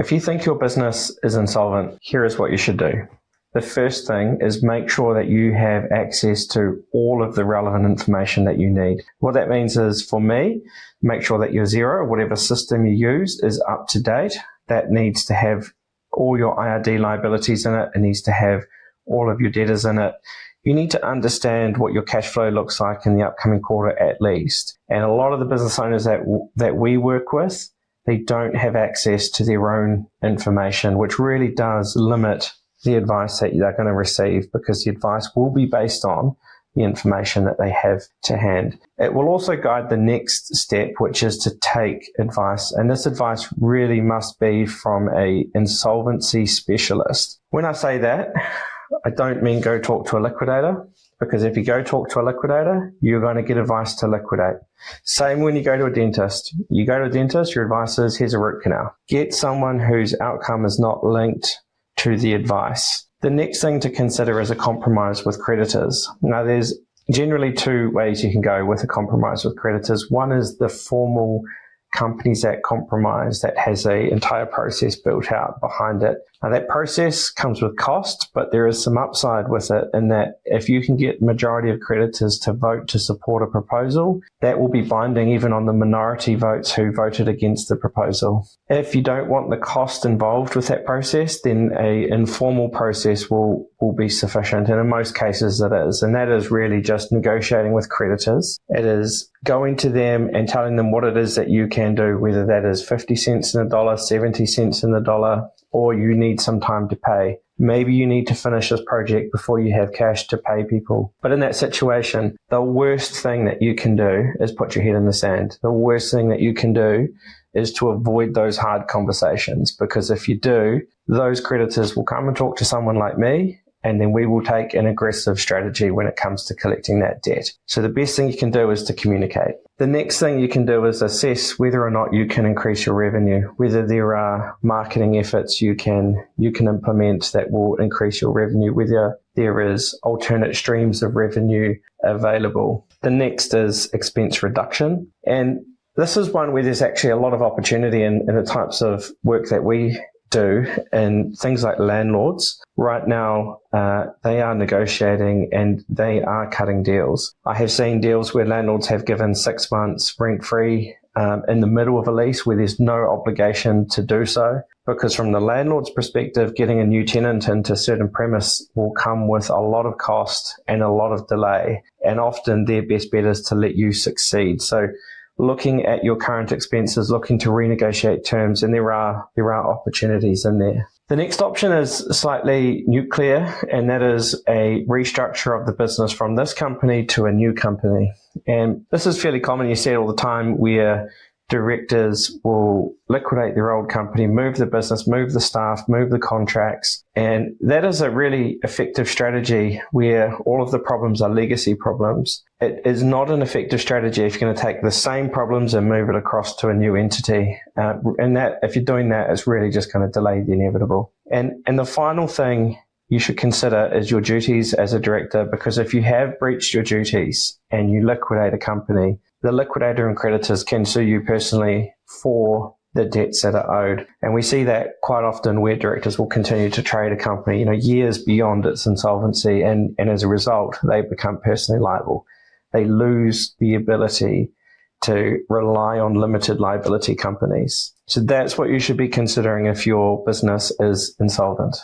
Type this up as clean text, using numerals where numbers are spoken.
If you think your business is insolvent, here is what you should do. The first thing is make sure that you have access to all of the relevant information that you need. What that means is, for me, make sure that your Xero, whatever system you use, is up to date. That needs to have all your IRD liabilities in it. It needs to have all of your debtors in it. You need to understand what your cash flow looks like in the upcoming quarter at least. And a lot of the business owners that we work with, they don't have access to their own information, which really does limit the advice that they're going to receive, because the advice will be based on the information that they have to hand. It will also guide the next step, which is to take advice. And this advice really must be from an insolvency specialist. When I say that, I don't mean go talk to a liquidator, because if you go talk to a liquidator, you're going to get advice to liquidate. Same when you go to a dentist. You go to a dentist, your advice is, here's a root canal. Get someone whose outcome is not linked to the advice. The next thing to consider is a compromise with creditors. Now, there's generally two ways you can go with a compromise with creditors. One is the formal Companies Act compromise that has an entire process built out behind it. Now, that process comes with cost, but there is some upside with it in that if you can get majority of creditors to vote to support a proposal, that will be binding even on the minority votes who voted against the proposal. If you don't want the cost involved with that process, then an informal process will be sufficient, and in most cases it is. And that is really just negotiating with creditors. It is going to them and telling them what it is that you can do, whether that is 50 cents in the dollar, 70 cents in the dollar, or you need some time to pay. Maybe you need to finish this project before you have cash to pay people. But in that situation, the worst thing that you can do is put your head in the sand. The worst thing that you can do is to avoid those hard conversations, because if you do, those creditors will come and talk to someone like me, and then we will take an aggressive strategy when it comes to collecting that debt. So the best thing you can do is to communicate. The next thing you can do is assess whether or not you can increase your revenue, whether there are marketing efforts you can implement that will increase your revenue, whether there is alternate streams of revenue available. The next is expense reduction. And this is one where there's actually a lot of opportunity in the types of work that we do, and things like landlords. Right now, they are negotiating and they are cutting deals. I have seen deals where landlords have given 6 months rent-free in the middle of a lease where there's no obligation to do so, because from the landlord's perspective, getting a new tenant into a certain premise will come with a lot of cost and a lot of delay, and often their best bet is to let you succeed. So looking at your current expenses, looking to renegotiate terms, and there are opportunities in there. The next option is slightly nuclear, and that is a restructure of the business from this company to a new company. And this is fairly common. You see it all the time, where directors will liquidate their old company, move the business, move the staff, move the contracts. And that is a really effective strategy where all of the problems are legacy problems. It is not an effective strategy if you're going to take the same problems and move it across to a new entity. And that, if you're doing that, it's really just going to delay the inevitable. And the final thing you should consider is your duties as a director, because if you have breached your duties and you liquidate a company, the liquidator and creditors can sue you personally for the debts that are owed. And we see that quite often where directors will continue to trade a company, years beyond its insolvency. And as a result, they become personally liable. They lose the ability to rely on limited liability companies. So that's what you should be considering if your business is insolvent.